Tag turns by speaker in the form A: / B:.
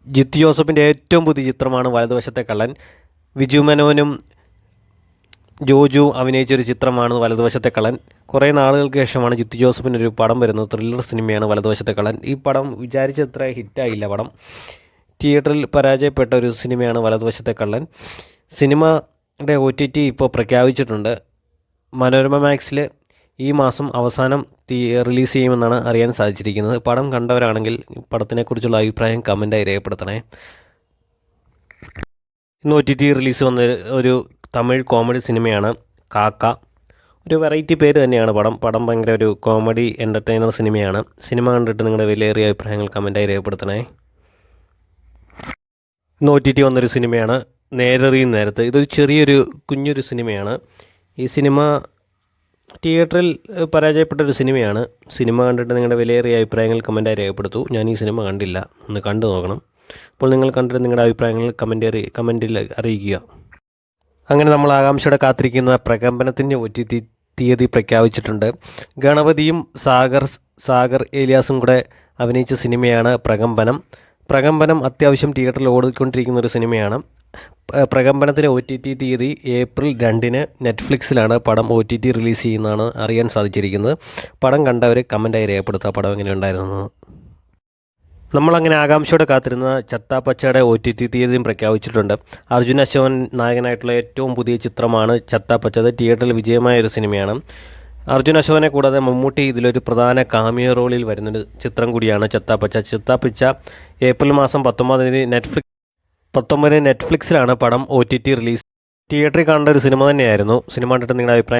A: ജിത്തു ജോസഫിൻ്റെ ഏറ്റവും പുതിയ ചിത്രമാണ് വലതുവശത്തെ കള്ളൻ. വിജു മേനോനും ജോജു അഭിനയിച്ചൊരു ചിത്രമാണ് വലതുവശത്തെ കള്ളൻ. കുറേ നാളുകൾക്ക് ശേഷമാണ് ജിത്തു ജോസഫിനൊരു പടം വരുന്നത്. ത്രില്ലർ സിനിമയാണ് വലതുവശത്തെ കള്ളൻ. ഈ പടം വിചാരിച്ചത്ര ഹിറ്റായില്ല. പടം തിയേറ്ററിൽ പരാജയപ്പെട്ട ഒരു സിനിമയാണ് വലതുവശത്തെ കള്ളൻ. സിനിമയുടെ OTT ഇപ്പോൾ പ്രഖ്യാപിച്ചിട്ടുണ്ട്. മനോരമ മാക്സിൽ ഈ മാസം അവസാനം റിലീസ് ചെയ്യുമെന്നാണ് അറിയാൻ സാധിച്ചിരിക്കുന്നത്. പടം കണ്ടവരാണെങ്കിൽ പടത്തിനെക്കുറിച്ചുള്ള അഭിപ്രായം കമൻറ്റായി രേഖപ്പെടുത്തണേ. ഇന്ന് OTT റിലീസ് വന്ന ഒരു തമിഴ് കോമഡി സിനിമയാണ് കാക്ക. ഒരു വെറൈറ്റി പേര് തന്നെയാണ് പടം ഭയങ്കര ഒരു കോമഡി എൻ്റർടൈനർ സിനിമയാണ്. സിനിമ കണ്ടിട്ട് നിങ്ങളുടെ വിലയേറിയ അഭിപ്രായങ്ങൾ കമൻറ്റായി രേഖപ്പെടുത്തണേ. ഇന്ന് OTT വന്നൊരു സിനിമയാണ് നേരെറിയും നേരത്ത്. ഇതൊരു ചെറിയൊരു കുഞ്ഞൊരു സിനിമയാണ്. ഈ സിനിമ തിയേറ്ററിൽ പരാജയപ്പെട്ടൊരു സിനിമയാണ്. സിനിമ കണ്ടിട്ട് നിങ്ങളുടെ വിലയേറിയ അഭിപ്രായങ്ങൾ കമൻറ്റായി രേഖപ്പെടുത്തൂ. ഞാൻ ഈ സിനിമ കണ്ടില്ല, ഒന്ന് കണ്ടു നോക്കണം. അപ്പോൾ നിങ്ങൾ കണ്ടിട്ട് നിങ്ങളുടെ അഭിപ്രായങ്ങൾ കമൻറ്റിൽ അറിയിക്കുക. അങ്ങനെ നമ്മൾ ആകാംക്ഷയോടെ കാത്തിരിക്കുന്ന പ്രകമ്പനത്തിൻ്റെ OTT തീയതി പ്രഖ്യാപിച്ചിട്ടുണ്ട്. ഗണപതിയും സാഗർ ഏലിയാസും കൂടെ അഭിനയിച്ച സിനിമയാണ് പ്രകമ്പനം അത്യാവശ്യം തിയേറ്ററിൽ ഓടിക്കൊണ്ടിരിക്കുന്ന ഒരു സിനിമയാണ്. പ്രകമ്പനത്തിന് OTT തീയതി ഏപ്രിൽ 2-ന് നെറ്റ്ഫ്ലിക്സിലാണ് പടം OTT റിലീസ് ചെയ്യുന്നതാണ് അറിയാൻ സാധിച്ചിരിക്കുന്നത്. പടം കണ്ടവർ കമൻറ്റായി രേഖപ്പെടുത്തുക പടം എങ്ങനെയുണ്ടായിരുന്നു. നമ്മളങ്ങനെ ആകാംക്ഷയോടെ കാത്തിരുന്ന ചത്താപ്പച്ചയുടെ OTT തീയതിയും പ്രഖ്യാപിച്ചിട്ടുണ്ട്. അർജുൻ അശോകൻ നായകനായിട്ടുള്ള ഏറ്റവും പുതിയ ചിത്രമാണ് ചത്താപ്പച്ച. അത് തിയേറ്ററിൽ വിജയമായ ഒരു സിനിമയാണ്. അർജുൻ അശോകനെ കൂടാതെ മമ്മൂട്ടി ഇതിലൊരു പ്രധാന കാമിയോ റോളിൽ വരുന്നൊരു ചിത്രം കൂടിയാണ് ചത്താപ്പച്ച. ഏപ്രിൽ മാസം 19-ന് നെറ്റ്ഫ്ലിക്സിലാണ് പടം OTT റിലീസ്. തിയേറ്ററിൽ കാണേണ്ട ഒരു സിനിമ തന്നെയായിരുന്നു. സിനിമ കണ്ടിട്ട് നിങ്ങളുടെ അഭിപ്രായം